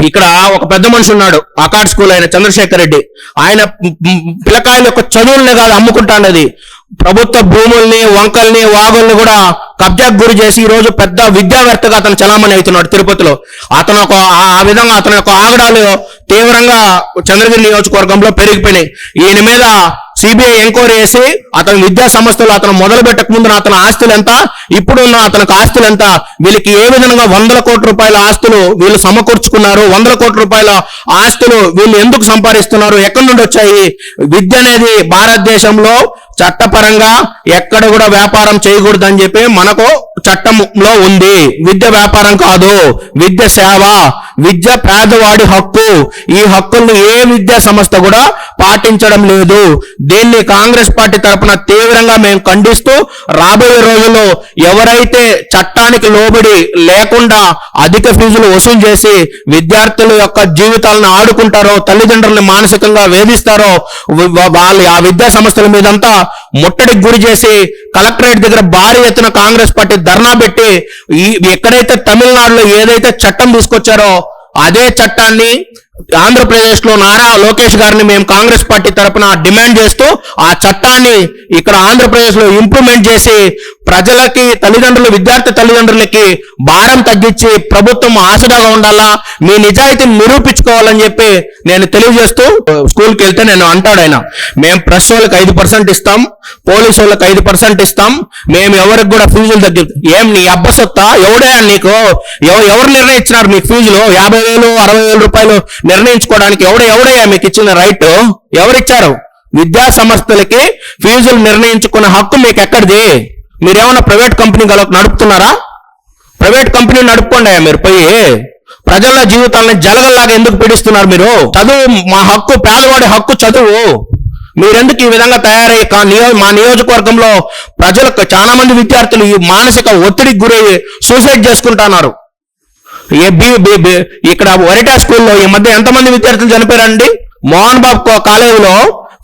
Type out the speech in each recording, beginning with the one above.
ఇక్కడ ఒక పెద్ద మనిషి ఉన్నాడు, అకాడ్ స్కూల్ ఆయన చంద్రశేఖర్ రెడ్డి. ఆయన పిల్లకాయల యొక్క చదువుల్ని కాదు అమ్ముకుంటాండది, ప్రభుత్వ భూముల్ని, వంకల్ని, వాగుల్ని కూడా కబ్జాకు గురి చేసి ఈ రోజు పెద్ద విద్యావేత్తగా అతను చలామణి అవుతున్నాడు తిరుపతిలో. అతను ఆ విధంగా అతని యొక్క ఆగడాలు తీవ్రంగా చంద్రగిరి నియోజకవర్గంలో పెరిగిపోయినాయి. ఈయన మీద సిబిఐ ఎంక్వైరీ చేసి అతని విద్యా సంస్థలు అతను మొదలు పెట్టక ముందు అతని ఆస్తులు ఎంత, ఇప్పుడున్న అతనికి ఆస్తులు ఎంత, వీళ్ళకి ఏ విధంగా 100 కోట్ల రూపాయల ఆస్తులు వీళ్ళు సమకూర్చుకున్నారు, 100 కోట్ల రూపాయల ఆస్తులు వీళ్ళు ఎందుకు సంపాదిస్తున్నారు, ఎక్కడి నుండి వచ్చాయి. విద్య అనేది భారతదేశంలో చట్టపరంగా ఎక్కడ కూడా వ్యాపారం చేయకూడదని చెప్పి మనకు చట్టంలో ఉంది. విద్య వ్యాపారం కాదు, విద్య సేవ, విద్య పేదవాడి హక్కు. ఈ హక్కుల్ని ఏ విద్యా సంస్థ కూడా పాటించడం లేదు. దీన్ని కాంగ్రెస్ పార్టీ తరఫున తీవ్రంగా మేము ఖండిస్తూ రాబోయే రోజుల్లో ఎవరైతే చట్టానికి లోబడి లేకుండా అధిక ఫీజులు వసూలు చేసి విద్యార్థుల యొక్క జీవితాలను ఆడుకుంటారో, తల్లిదండ్రులను మానసికంగా వేధిస్తారో, వాళ్ళు ఆ విద్యా సంస్థల మీదంతా ముట్టడికి గురి చేసి కలెక్టరేట్ దగ్గర భారీ ఎత్తున కాంగ్రెస్ పార్టీ ధర్నా పెట్టి ఎక్కడైతే తమిళనాడులో ఏదైతే చట్టం తీసుకొచ్చారో అదే చట్టాన్ని ఆంధ్రప్రదేశ్ లో నారా లోకేష్ గారిని మేము కాంగ్రెస్ పార్టీ తరఫున డిమాండ్ చేస్తూ ఆ చట్టాన్ని ఇక్కడ ఆంధ్రప్రదేశ్ లో ఇంప్లిమెంట్ చేసి ప్రజలకి, తల్లిదండ్రులు, విద్యార్థి తల్లిదండ్రులకి భారం తగ్గించి ప్రభుత్వం ఆసరాగా ఉండాలా, మీ నిజాయితీని నిరూపించుకోవాలని చెప్పి నేను తెలియజేస్తూ స్కూల్కి వెళ్తే నేను అంటాడు ఆయన, మేము ప్రెస్ వాళ్ళకి 5% ఇస్తాం, పోలీసు వాళ్ళకి 5% ఇస్తాం, మేము ఎవరికి కూడా ఫీజులు ఏం నీ అబ్బసొత్తా, ఎవడే నీకు ఎవరు నిర్ణయించినారు మీకు ఫీజులు 50,000 60,000 రూపాయలు నిర్ణయించుకోవడానికి? ఎవడయ్యా మీకు ఇచ్చిన రైట్? ఎవరిచ్చారు? విద్యా సంస్థలకి ఫీజులు నిర్ణయించుకునే హక్కు మీకు ఎక్కడిది? మీరేమన్నా ప్రైవేట్ కంపెనీ నడుపుతున్నారా? ప్రైవేట్ కంపెనీ నడుపుకోండి మీరు పోయి. ప్రజల జీవితాలను జలగల్లాగా ఎందుకు పీడిస్తున్నారు మీరు? చదువు మా హక్కు, పేదవాడి హక్కు చదువు. మీరెందుకు ఈ విధంగా తయారై మా నియోజకవర్గంలో ప్రజలకు చాలా మంది విద్యార్థులు ఈ మానసిక ఒత్తిడికి గురై సూసైడ్ చేసుకుంటున్నారు. ఇక్కడ వరిటా స్కూల్లో ఈ మధ్య ఎంతమంది విద్యార్థులు చనిపోయారండి? మోహన్ బాబు కాలేజీలో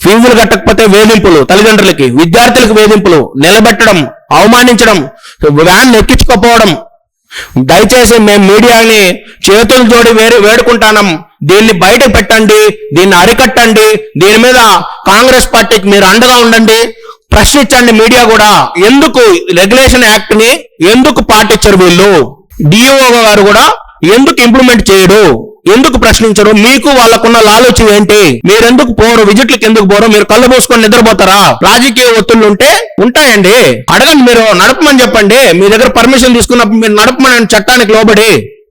ఫీజులు కట్టకపోతే వేధింపులు, తల్లిదండ్రులకి, విద్యార్థులకు వేధింపులు, నిలబెట్టడం, అవమానించడం, వ్యాన్ ఎక్కించుకోపోవడం. దయచేసి మేము మీడియాని చేతులు జోడి వేడుకుంటాం, దీన్ని బయటకు పెట్టండి, దీన్ని అరికట్టండి, దీని మీద కాంగ్రెస్ పార్టీకి మీరు అండగా ఉండండి, ప్రశ్నించండి. మీడియా కూడా ఎందుకు రెగ్యులేషన్ యాక్ట్ ని ఎందుకు పాటించరు వీళ్ళు? డిఓ గారు కూడా ఎందుకు ఇంప్లిమెంట్ చేయరు? ఎందుకు ప్రశ్నించరు? మీకు వాళ్ళకున్న లాలోచన ఏంటి? మీరెందుకు పోరు? విజిట్లకు ఎందుకు పోరు? మీరు కళ్ళు పోసుకొని నిద్రపోతారా? రాజకీయ ఒత్తిళ్లు ఉంటాయండి, అడగండి. మీరు నడపమని చెప్పండి, మీ దగ్గర పర్మిషన్ తీసుకున్నప్పుడు మీరు నడపమని చట్టానికి లోబడి.